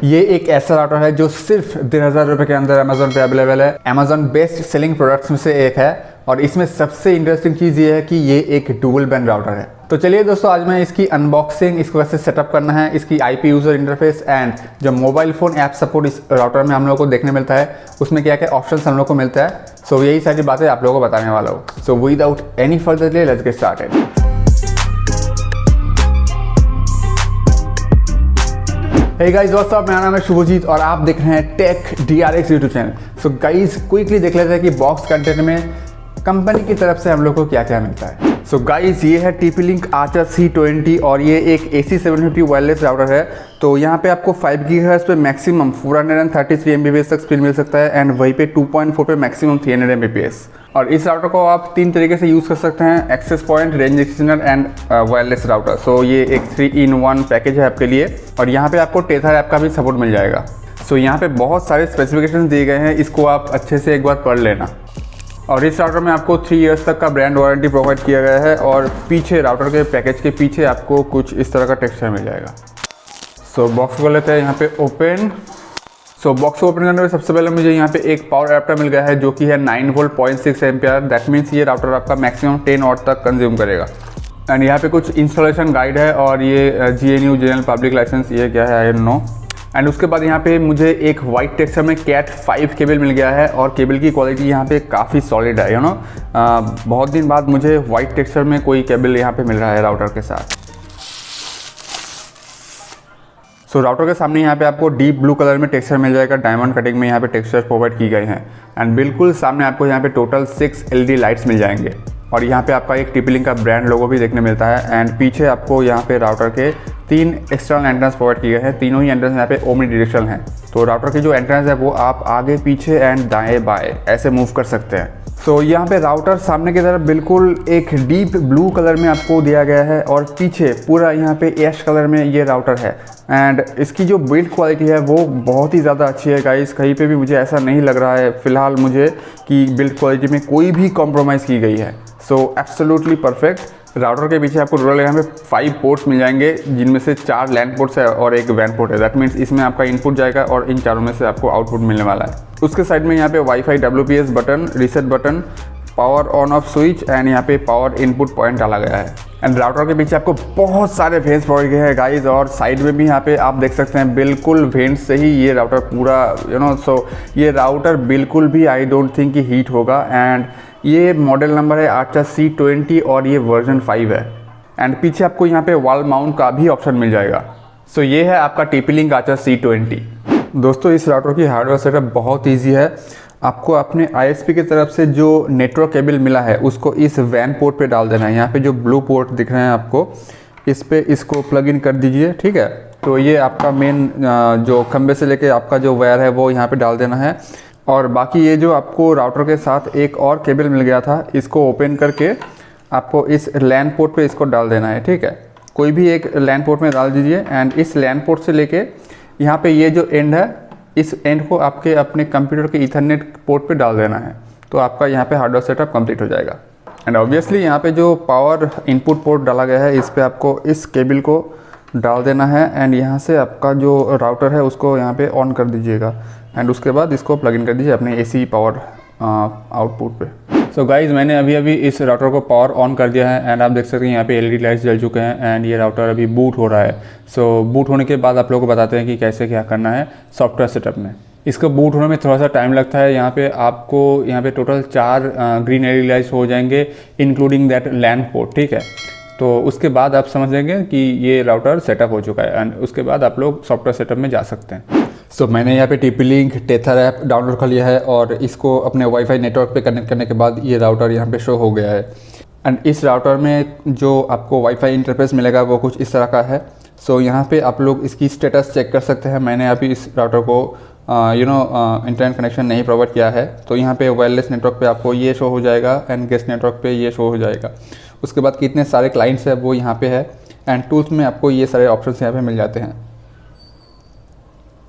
ये एक ऐसा राउटर है जो सिर्फ 1000 रुपये के अंदर अमेजोन पे अवेलेबल है। अमेजोन बेस्ट सेलिंग प्रोडक्ट्स में से एक है और इसमें सबसे इंटरेस्टिंग चीज़ ये है कि ये एक डुअल बैंड राउटर है। तो चलिए दोस्तों, आज मैं इसकी अनबॉक्सिंग, इसको कैसे सेटअप करना है, इसकी आईपी यूज़र इंटरफेस एंड जो मोबाइल फ़ोन ऐप सपोर्ट इस राउटर में हम लोग को देखने मिलता है, उसमें क्या क्या ऑप्शंस हम लोग को मिलता है। सो यही सारी बातें आप लोगों को बताने वाला हूँ। So without any further delay let's get started. Hey guys, what's up, मेरा नाम है शुभजीत और आप देख रहे हैं tech DRX YouTube channel. So guys, quickly देख लेते हैं कि बॉक्स कंटेंट में कंपनी की तरफ से हम लोग को क्या क्या मिलता है। सो गाइस, ये है TP-Link Archer C20 और ये एक AC750 वायरलेस राउटर है। तो यहाँ पे आपको 5 GHz पे मैक्सिमम 433 Mbps तक स्पीड मिल सकता है एंड वहीं पे 2.4 पे मैक्सिमम 300 Mbps। और इस राउटर को आप 3 तरीके से यूज़ कर सकते हैं: access point, range extender and wireless router. So ये एक 3-in-1 पैकेज है आपके लिए और यहाँ पे आपको टेथर ऐप का भी सपोर्ट मिल जाएगा। सो यहाँ पे बहुत सारे स्पेसिफिकेशन दिए गए हैं, इसको आप अच्छे से एक बार पढ़ लेना। और इस राउटर में आपको 3 इयर्स तक का ब्रांड वारंटी प्रोवाइड किया गया है और पीछे राउटर के पैकेज के पीछे आपको कुछ इस तरह का टेक्सचर मिल जाएगा। सो बॉक्स को लेते हैं यहाँ पे ओपन। सो बॉक्स को ओपन करने में सबसे पहले मुझे यहाँ पे एक पावर एडाप्टर मिल गया है जो कि है 9 वोल्ट 0.6 एम्पियर। दैट मीन्स ये राउटर आपका मैक्सिमम 10 वॉट तक कंज्यूम करेगा। एंड यहाँ पे कुछ इंस्टॉलेशन गाइड है और ये GNU जनरल पब्लिक लाइसेंस, ये क्या है आई डोंट नो। एंड उसके बाद यहाँ पे मुझे एक वाइट टेक्सचर में Cat 5 केबल मिल गया है और केबल की क्वालिटी यहाँ पे काफ़ी सॉलिड है, यू नो। बहुत दिन बाद मुझे वाइट टेक्सचर में कोई केबल यहाँ पे मिल रहा है राउटर के साथ। सो राउटर के सामने यहाँ पे आपको डीप ब्लू कलर में टेक्सचर मिल जाएगा। डायमंड कटिंग में यहाँ पे टेक्सचर प्रोवाइड की गए हैं एंड बिल्कुल सामने आपको यहाँ पे टोटल 6 LED लाइट्स मिल जाएंगे और यहाँ पे आपका एक TP-Link का ब्रांड लोगो भी देखने मिलता है। एंड पीछे आपको यहाँ पे राउटर के 3 एक्सटर्नल एंट्रेंस प्रोवाइड किए गए हैं। तीनों ही एंट्रेंस यहाँ पे ओमनी डायरेक्शनल हैं। तो राउटर की जो एंट्रेंस है वो आप आगे पीछे एंड दाएं बाएं ऐसे मूव कर सकते हैं। सो यहाँ पे राउटर सामने की तरफ बिल्कुल एक डीप ब्लू कलर में आपको दिया गया है और पीछे पूरा यहाँ पे ऐश कलर में ये राउटर है। एंड इसकी जो बिल्ड क्वालिटी है वो बहुत ही ज़्यादा अच्छी है गाइस। कहीं पे भी मुझे ऐसा नहीं लग रहा है फ़िलहाल मुझे कि बिल्ड क्वालिटी में कोई भी कॉम्प्रोमाइज़ की गई है। So absolutely perfect. राउटर के पीछे आपको टोटल यहाँ पे 5 पोर्ट्स मिल जाएंगे जिनमें से 4 लैन पोर्ट्स है और एक वैन पोर्ट है। दैट मीन्स इसमें आपका इनपुट जाएगा और इन चारों में से आपको आउटपुट मिलने वाला है। उसके साइड में यहाँ पे wifi WPS button, reset button, power on off switch and यहाँ पे पावर इनपुट पॉइंट डाला गया है। एंड राउटर के पीछे आपको बहुत सारे वेंट्स प्रोवाइड किए हैं गाइज और साइड में भी यहाँ पे आप देख सकते हैं बिल्कुल वेंट्स से ही ये राउटर पूरा, यू नो। सो ये राउटर बिल्कुल भी आई डोंट थिंक कि हीट होगा। एंड ये मॉडल नंबर है Archer C20 और ये वर्जन 5 है। एंड पीछे आपको यहाँ पे वॉल माउंट का भी ऑप्शन मिल जाएगा। सो ये है आपका TP-Link Archer C20। दोस्तों, इस राउटर की हार्डवेयर सेटअप बहुत ईजी है। आपको अपने ISP की तरफ से जो नेटवर्क केबल मिला है उसको इस वैन पोर्ट पे डाल देना है। यहाँ पे जो ब्लू पोर्ट दिख रहे हैं आपको, इस पे इसको प्लग इन कर दीजिए, ठीक है। तो ये आपका मेन जो खंबे से लेके आपका जो वायर है वो यहाँ पे डाल देना है। और बाकी ये जो आपको राउटर के साथ एक और केबल मिल गया था, इसको ओपन करके आपको इस लैन पोर्ट पे इसको डाल देना है, ठीक है। कोई भी एक लैन पोर्ट में डाल दीजिए एंड इस लैन पोर्ट से लेके यहाँ पे ये जो एंड है, इस एंड को आपके अपने कंप्यूटर के ईथरनेट पोर्ट पे डाल देना है। तो आपका यहाँ पे हार्डवेयर सेटअप कंप्लीट हो जाएगा। एंड ऑब्वियसली यहाँ पे जो पावर इनपुट पोर्ट डाला गया है, इस पे आपको इस केबल को डाल देना है एंड यहाँ से आपका जो राउटर है उसको यहाँ पे ऑन कर दीजिएगा एंड उसके बाद इसको प्लग इन कर दीजिए अपने AC पावर आउटपुट पे। सो गाइज़, मैंने अभी इस राउटर को पावर ऑन कर दिया है एंड आप देख सकते हैं यहाँ पे LED लाइट्स जल चुके हैं एंड ये राउटर अभी बूट हो रहा है। सो बूट होने के बाद आप लोगों को बताते हैं कि कैसे क्या करना है सॉफ्टवेयर सेटअप में। इसको बूट होने में थोड़ा सा टाइम लगता है। यहाँ पे आपको यहाँ पे टोटल 4 ग्रीन LED लाइट्स हो जाएंगे इंक्लूडिंग दैट लैन पोर्ट, ठीक है। तो उसके बाद आप समझ लेंगे कि ये राउटर सेटअप हो चुका है एंड उसके बाद आप लोग सॉफ्टवेयर सेटअप में जा सकते हैं। सो मैंने यहाँ पे TP-Link टेथर ऐप डाउनलोड कर लिया है और इसको अपने वाईफाई नेटवर्क पे कनेक्ट करने के बाद ये राउटर यहाँ पे शो हो गया है। एंड इस राउटर में जो आपको वाईफाई इंटरफेस मिलेगा वो कुछ इस तरह का है। सो यहाँ पे आप लोग इसकी स्टेटस चेक कर सकते हैं। मैंने अभी इस राउटर को इंटरनेट कनेक्शन नहीं प्रोवाइड किया है, तो यहाँ पे वायरलेस नेटवर्क पे आपको ये शो हो जाएगा एंड गेस्ट नेटवर्क पे ये शो हो जाएगा। उसके बाद कितने सारे क्लाइंट्स है वो यहाँ पे है एंड टूल्स में आपको ये सारे ऑप्शंस यहाँ पे मिल जाते हैं।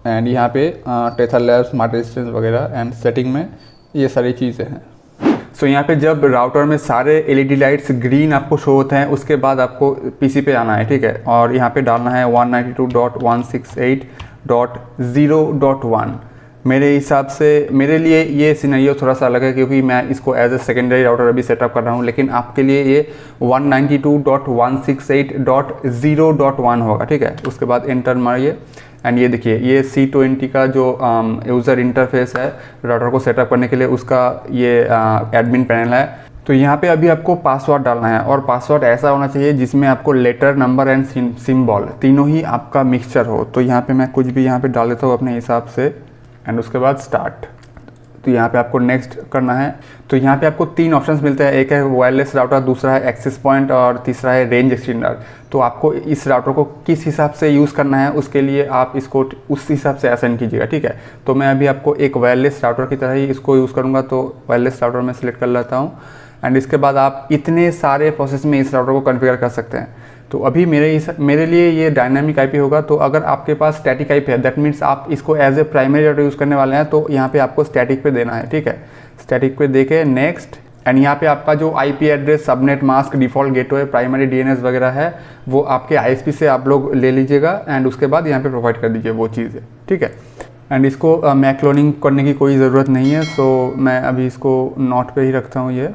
एंड यहाँ पे टेथर लैब, स्मार्ट रेजिस्टेंस वगैरह एंड सेटिंग में ये सारी चीज़ें हैं। सो यहाँ पे जब राउटर में सारे LED लाइट्स ग्रीन आपको शो होते हैं उसके बाद आपको PC पे आना है, ठीक है। और यहाँ पे डालना है 192.168 192.168.0.1। मेरे हिसाब से मेरे लिए ये सिनेरियो थोड़ा सा अलग है क्योंकि मैं इसको एज ए सेकेंडरी राउटर अभी सेटअप कर रहा हूँ, लेकिन आपके लिए ये 192.168.0.1 होगा, ठीक है। उसके बाद एंटर मारिए एंड ये देखिए ये C20 का जो यूज़र इंटरफेस है राउटर को सेटअप करने के लिए, उसका ये एडमिन पैनल है। तो यहाँ पे अभी आपको पासवर्ड डालना है और पासवर्ड ऐसा होना चाहिए जिसमें आपको लेटर, नंबर एंड सिंबल तीनों ही आपका मिक्सचर हो। तो यहाँ पे मैं कुछ भी यहाँ पे डाल देता हूँ अपने हिसाब से एंड उसके बाद स्टार्ट। तो यहाँ पे आपको नेक्स्ट करना है। तो यहाँ पे आपको 3 ऑप्शंस मिलते हैं, एक है वायरलेस राउटर, दूसरा है एक्सेस पॉइंट और तीसरा है रेंज एक्सटेंडर। तो आपको इस राउटर को किस हिसाब से यूज़ करना है उसके लिए आप इसको उस हिसाब से असाइन कीजिएगा, ठीक है। तो मैं अभी आपको एक वायरलेस राउटर की तरह ही इसको यूज़ करूँगा, तो वायरलेस राउटर में सिलेक्ट कर लेता हूँ एंड इसके बाद आप इतने सारे प्रोसेस में इस राउटर को कॉन्फ़िगर कर सकते हैं। तो अभी मेरे लिए ये डायनामिक आईपी होगा। तो अगर आपके पास स्टैटिक आईपी है दैट मीन्स आप इसको as a primary router use करने वाले हैं, तो यहाँ पे आपको स्टैटिक पे देना है, ठीक है। स्टैटिक पे देके नेक्स्ट एंड यहाँ पे आपका जो IP address, subnet mask, default gateway, primary DNS वगैरह है वो आपके आईएसपी से आप लोग ले लीजिएगा एंड उसके बाद यहाँ पे प्रोवाइड कर दीजिए वो चीज़ें, ठीक है। एंड इसको मैक क्लोनिंग करने की कोई ज़रूरत नहीं है, सो मैं अभी इसको नॉट पे ही रखता हूँ ये।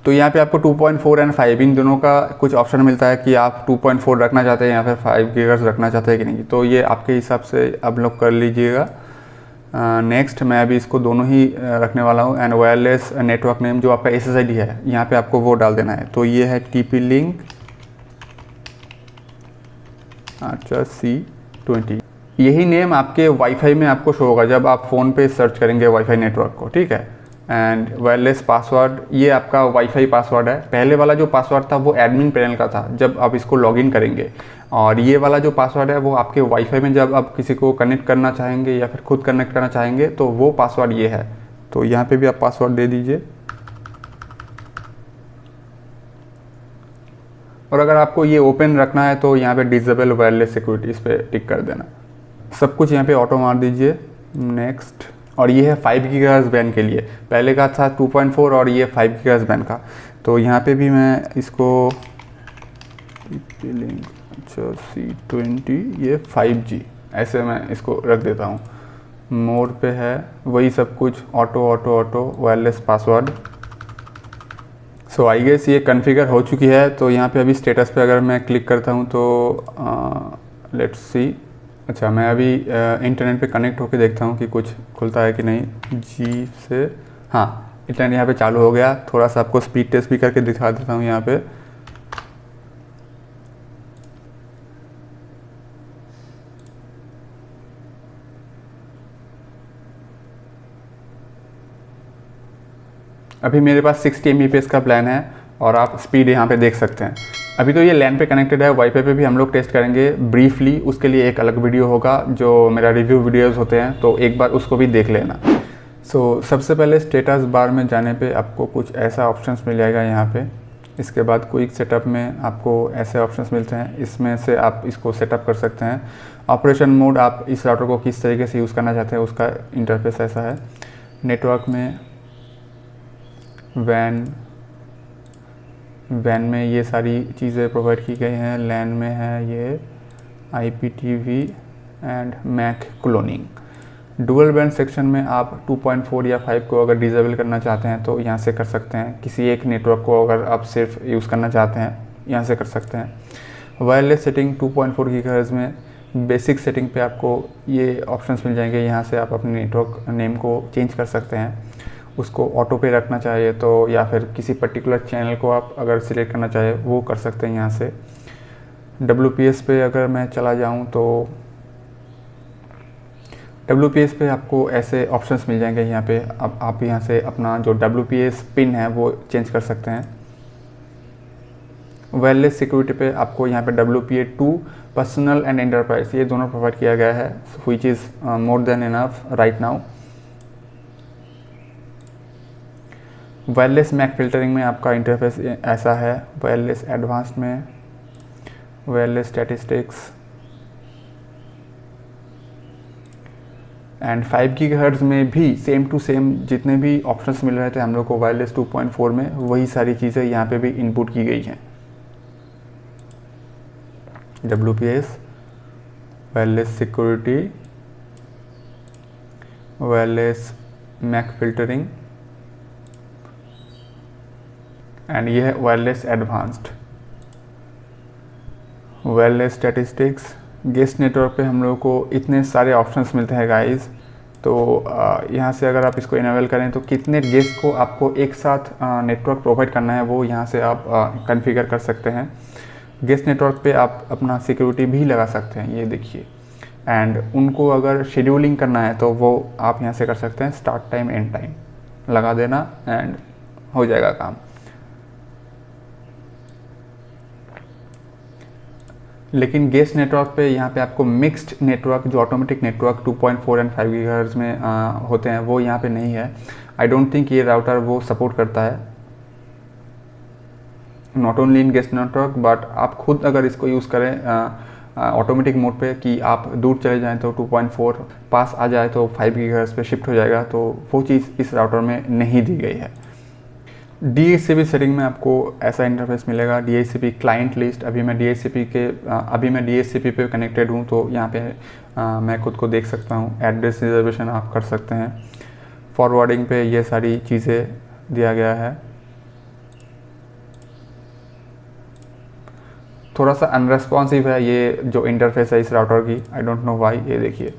तो यहाँ पे आपको 2.4 एंड 5 इन दोनों का कुछ ऑप्शन मिलता है कि आप 2.4 रखना चाहते हैं या फिर 5 गीगाहर्ट्ज़ रखना चाहते हैं कि नहीं। तो ये आपके हिसाब से आप लोग कर लीजिएगा। नेक्स्ट मैं अभी इसको दोनों ही रखने वाला हूँ एंड वायरलेस नेटवर्क नेम जो आपका SSID है यहाँ पे आपको वो डाल देना है। तो ये है TP-Link अच्छा C20। यही नेम आपके वाईफाई में आपको शो होगा जब आप फ़ोन पे सर्च करेंगे वाईफाई नेटवर्क को, ठीक है। एंड वायरलेस पासवर्ड ये आपका वाईफाई पासवर्ड है। पहले वाला जो पासवर्ड था वो एडमिन पैनल का था जब आप इसको लॉगिन करेंगे, और ये वाला जो पासवर्ड है वो आपके वाईफाई में जब आप किसी को कनेक्ट करना चाहेंगे या फिर खुद कनेक्ट करना चाहेंगे तो वो पासवर्ड ये है। तो यहाँ पे भी आप पासवर्ड दे दीजिए। और अगर आपको ये ओपन रखना है तो यहाँ पे डिसेबल वायरलेस सिक्योरिटी इस पर टिक कर देना। सब कुछ यहाँ पे ऑटो मार दीजिए। नेक्स्ट। और ये है 5 गीगाहर्ट्ज़ बैंड के लिए, पहले का था 2.4 और ये 5 गीगाहर्ट्ज़ बैंड का। तो यहाँ पे भी मैं इसको अच्छा C20 ये 5G ऐसे मैं इसको रख देता हूँ। मोड पे है वही सब कुछ auto wireless password. So I guess ये कॉन्फ़िगर हो चुकी है। तो यहाँ पे अभी स्टेटस पे अगर मैं क्लिक करता हूँ तो लेट्स सी। अच्छा मैं अभी इंटरनेट पे कनेक्ट होकर देखता हूँ कि कुछ खुलता है कि नहीं। जी से हाँ, इंटरनेट यहाँ पे चालू हो गया। थोड़ा सा आपको स्पीड टेस्ट भी करके दिखा देता हूँ यहाँ पे। अभी मेरे पास 60 Mbps का प्लान है और आप स्पीड यहाँ पे देख सकते हैं। अभी तो ये लैन पे कनेक्टेड है, वाईफाई पे भी हम लोग टेस्ट करेंगे ब्रीफली। उसके लिए एक अलग वीडियो होगा जो मेरा रिव्यू वीडियोस होते हैं, तो एक बार उसको भी देख लेना। सो सबसे पहले स्टेटस बार में जाने पे आपको कुछ ऐसा ऑप्शंस मिल जाएगा यहाँ पे। इसके बाद क्विक सेटअप में आपको ऐसे ऑप्शंस मिलते हैं, इसमें से आप इसको सेटअप कर सकते हैं। ऑपरेशन मोड आप इस राउटर को किस तरीके से यूज़ करना चाहते हैं उसका इंटरफेस ऐसा है। नेटवर्क में वैन में ये सारी चीज़ें प्रोवाइड की गई हैं। लैन में है ये IPTV and MAC cloning. Dual band section में आप 2.4 या 5 को अगर डिसेबल करना चाहते हैं तो यहाँ से कर सकते हैं। किसी एक नेटवर्क को अगर आप सिर्फ यूज़ करना चाहते हैं यहाँ से कर सकते हैं। वायरलेस सेटिंग 2.4 गीगाहर्ट्ज़ में बेसिक सेटिंग पे आपको ये ऑप्शंस मिल जाएंगे। यहाँ से आप अपने नेटवर्क नेम को चेंज कर सकते हैं, उसको ऑटो पे रखना चाहिए तो, या फिर किसी पर्टिकुलर चैनल को आप अगर सिलेक्ट करना चाहे वो कर सकते हैं यहाँ से। WPS पे अगर मैं चला जाऊँ तो WPS पे आपको ऐसे ऑप्शंस मिल जाएंगे यहाँ पे। अब आप यहाँ से अपना जो WPS पिन है वो चेंज कर सकते हैं। वायरलेस सिक्योरिटी पे आपको यहाँ पे WPA2 पर्सनल एंड एंटरप्राइज ये दोनों प्रोवाइड किया गया है, which is more than enough right now. Wireless MAC filtering में आपका इंटरफेस ऐसा है। वायरलेस एडवांस्ड में वायरलेस स्टैटिस्टिक्स एंड 5 गीगाहर्ट्ज़ में भी सेम टू सेम जितने भी ऑप्शंस मिल रहे थे हम लोग को वायरलेस 2.4 में, वही सारी चीज़ें यहाँ पे भी इनपुट की गई हैं। WPS, wireless security wireless MAC filtering, and ये है wireless advanced. Wireless statistics, guest network पे हम लोगों को इतने सारे ऑप्शंस मिलते हैं गाइस। तो यहाँ से अगर आप इसको इनेबल करें तो कितने गेस्ट को आपको एक साथ नेटवर्क प्रोवाइड करना है वो यहाँ से आप कॉन्फ़िगर कर सकते हैं। गेस्ट नेटवर्क पे आप अपना सिक्योरिटी भी लगा सकते हैं, ये देखिए। एंड उनको अगर शेड्यूलिंग करना है तो वो आप यहाँ से कर सकते हैं, स्टार्ट टाइम एंड टाइम लगा देना एंड हो जाएगा काम। लेकिन गेस्ट नेटवर्क पे यहाँ पे आपको मिक्स्ड नेटवर्क, जो ऑटोमेटिक नेटवर्क 2.4 एंड 5 गीगाहर्ट्ज़ में होते हैं, वो यहाँ पे नहीं है। आई डोंट थिंक ये राउटर वो सपोर्ट करता है, not only in guest network but आप खुद अगर इसको यूज़ करें ऑटोमेटिक मोड पे कि आप दूर चले जाएं तो 2.4, पास आ जाए तो 5 गीगाहर्ट्ज़ पे शिफ्ट हो जाएगा, तो वो चीज़ इस राउटर में नहीं दी गई है। DHCP सेटिंग में आपको ऐसा इंटरफेस मिलेगा। DHCP क्लाइंट लिस्ट, अभी मैं DHCP पे कनेक्टेड हूँ तो यहाँ पे मैं खुद को देख सकता हूँ। एड्रेस रिजर्वेशन आप कर सकते हैं। फॉरवर्डिंग पे ये सारी चीज़ें दिया गया है। थोड़ा सा अनरेस्पॉन्सिव है ये जो इंटरफेस है इस राउटर की, आई डोंट नो वाई। ये देखिए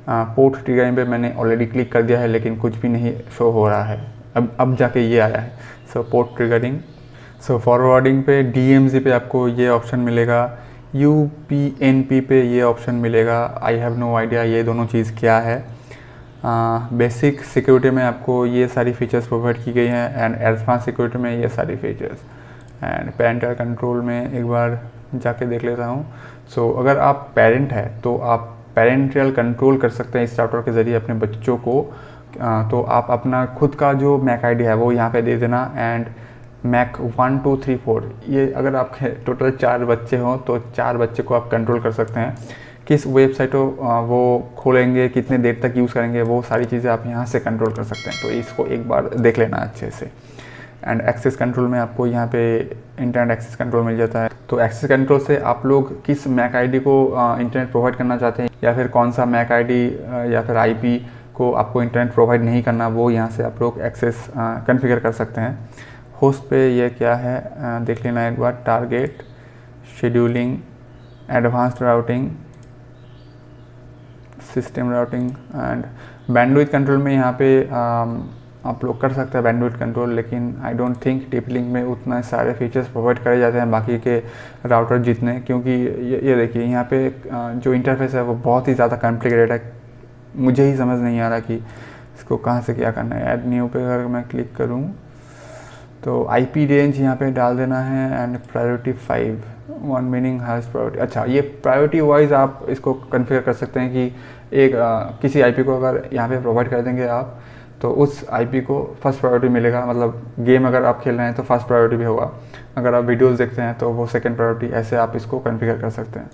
पोर्ट ट्रिगरिंग पे मैंने ऑलरेडी क्लिक कर दिया है लेकिन कुछ भी नहीं शो हो रहा है, अब जाके ये आया है। सो पोर्ट ट्रिगरिंग। सो फॉरवर्डिंग पे DMZ पे आपको ये ऑप्शन मिलेगा, UPnP पे ये ऑप्शन मिलेगा। आई हैव नो आइडिया ये दोनों चीज़ क्या है। बेसिक सिक्योरिटी में आपको ये सारी फीचर्स प्रोवाइड की गई हैं एंड एडवांस सिक्योरिटी में ये सारी फीचर्स। एंड पेरेंटल कंट्रोल में एक बार जाके देख लेता हूँ। सो अगर आप पेरेंट है तो आप पेरेंटल कंट्रोल कर सकते हैं इस राउटर के ज़रिए अपने बच्चों को। तो आप अपना खुद का जो मैक आईडी है वो यहाँ पे दे देना एंड मैक 1 2 3 4, ये अगर आपके टोटल 4 बच्चे हों तो 4 बच्चे को आप कंट्रोल कर सकते हैं। किस वेबसाइट वो खोलेंगे, कितने देर तक यूज़ करेंगे, वो सारी चीज़ें आप यहाँ से कंट्रोल कर सकते हैं। तो इसको एक बार देख लेना अच्छे से। एंड एक्सेस कंट्रोल में आपको यहाँ पे इंटरनेट एक्सेस कंट्रोल मिल जाता है। तो एक्सेस कंट्रोल से आप लोग किस मैक आईडी को इंटरनेट प्रोवाइड करना चाहते हैं या फिर कौन सा मैक आईडी या फिर IP को आपको इंटरनेट प्रोवाइड नहीं करना, वो यहाँ से आप लोग एक्सेस कॉन्फ़िगर कर सकते हैं। होस्ट पे ये क्या है देख लेना एक बार। Target, scheduling, advanced routing, system routing and bandwidth control में यहाँ पे आप लोग कर सकते हैं बैंडविड्थ कंट्रोल। लेकिन आई डोंट थिंक TP-Link में उतना सारे फीचर्स प्रोवाइड करे जाते हैं बाकी के राउटर जितने, क्योंकि ये देखिए यहाँ पे जो इंटरफेस है वो बहुत ही ज़्यादा कॉम्प्लिकेटेड है। मुझे ही समझ नहीं आ रहा कि इसको कहाँ से क्या करना है। ऐड न्यू पे अगर मैं क्लिक करूँ तो IP रेंज यहाँ पे डाल देना है and priority 5, 1 meaning highest priority. अच्छा, ये प्रायोरिटी वाइज आप इसको कॉन्फ़िगर कर सकते हैं कि एक किसी IP को अगर यहाँ पे प्रोवाइड कर देंगे आप तो उस IP को फर्स्ट प्रायोरिटी मिलेगा। मतलब गेम अगर आप खेल रहे हैं तो फर्स्ट प्रायोरिटी भी होगा, अगर आप वीडियोज़ देखते हैं तो वो सेकेंड प्रायोरिटी, ऐसे आप इसको कॉन्फ़िगर कर सकते हैं।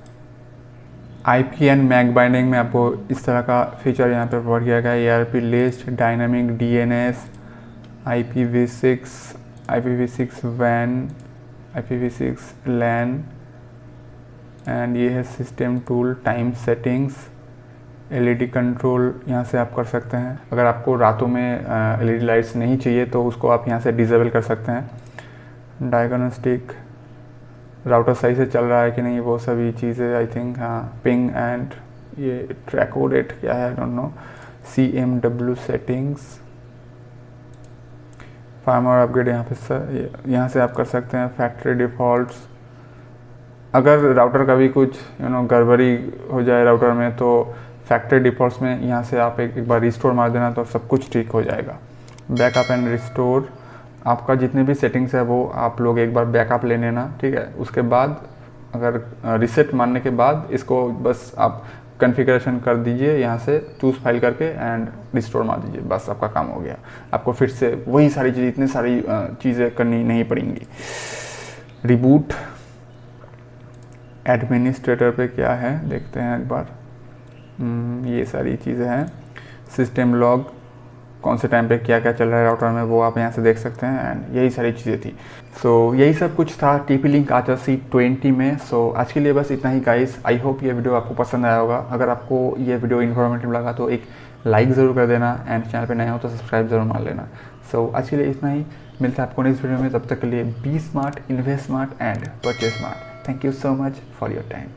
IP एंड मैक बाइंडिंग में आपको इस तरह का फीचर यहाँ पे प्रोवाइड किया गया है। ERP list, dynamic DNS, IPv6 WAN, IPv6 LAN and ये है system tool, time settings, LED control यहाँ से आप कर सकते हैं। अगर आपको रातों में LED लाइट्स नहीं चाहिए तो उसको आप यहाँ से डिसेबल कर सकते हैं। डायग्नोस्टिक, राउटर सही से चल रहा है कि नहीं, वो सभी चीज़ें आई थिंक। हाँ, पिंग एंड ये ट्रैकोडेट क्या है, I don't know. CMW settings, farmer upgrade यहाँ से आप कर सकते हैं। फैक्ट्री डिफ़ॉल्ट्स, अगर राउटर का भी कुछ गड़बड़ी हो जाए राउटर में तो फैक्ट्री डिफ़ॉल्ट्स में यहाँ से आप एक बार रिस्टोर मार देना तो सब कुछ ठीक हो जाएगा। बैकअप एंड रिस्टोर, आपका जितने भी सेटिंग्स है वो आप लोग एक बार बैकअप ले लेना, ठीक है। उसके बाद अगर रीसेट मारने के बाद इसको बस आप कॉन्फ़िगरेशन कर दीजिए यहाँ से, चूज़ फाइल करके एंड रिस्टोर मार दीजिए, बस आपका काम हो गया। आपको फिर से वही सारी चीज़ें, इतनी सारी चीज़ें करनी नहीं पड़ेंगी। रिबूट, एडमिनिस्ट्रेटर पे क्या है देखते हैं एक बार। ये सारी चीज़ें हैं। सिस्टम लॉग, कौन से टाइम पे क्या क्या चल रहा है राउटर में, वो आप यहाँ से देख सकते हैं एंड यही सारी चीज़ें थी। सो यही सब कुछ था TP-Link Archer C20 में। सो आज के लिए बस इतना ही गाइस। आई होप ये वीडियो आपको पसंद आया होगा। अगर आपको ये वीडियो इन्फॉर्मेटिव लगा तो एक लाइक ज़रूर कर देना एंड चैनल पे नए हो तो सब्सक्राइब ज़रूर मार लेना। सो आज के लिए इतना ही, मिलता है आपको नेक्स्ट वीडियो में। तब तक के लिए be smart, invest smart and purchase smart. Thank you so much for your time.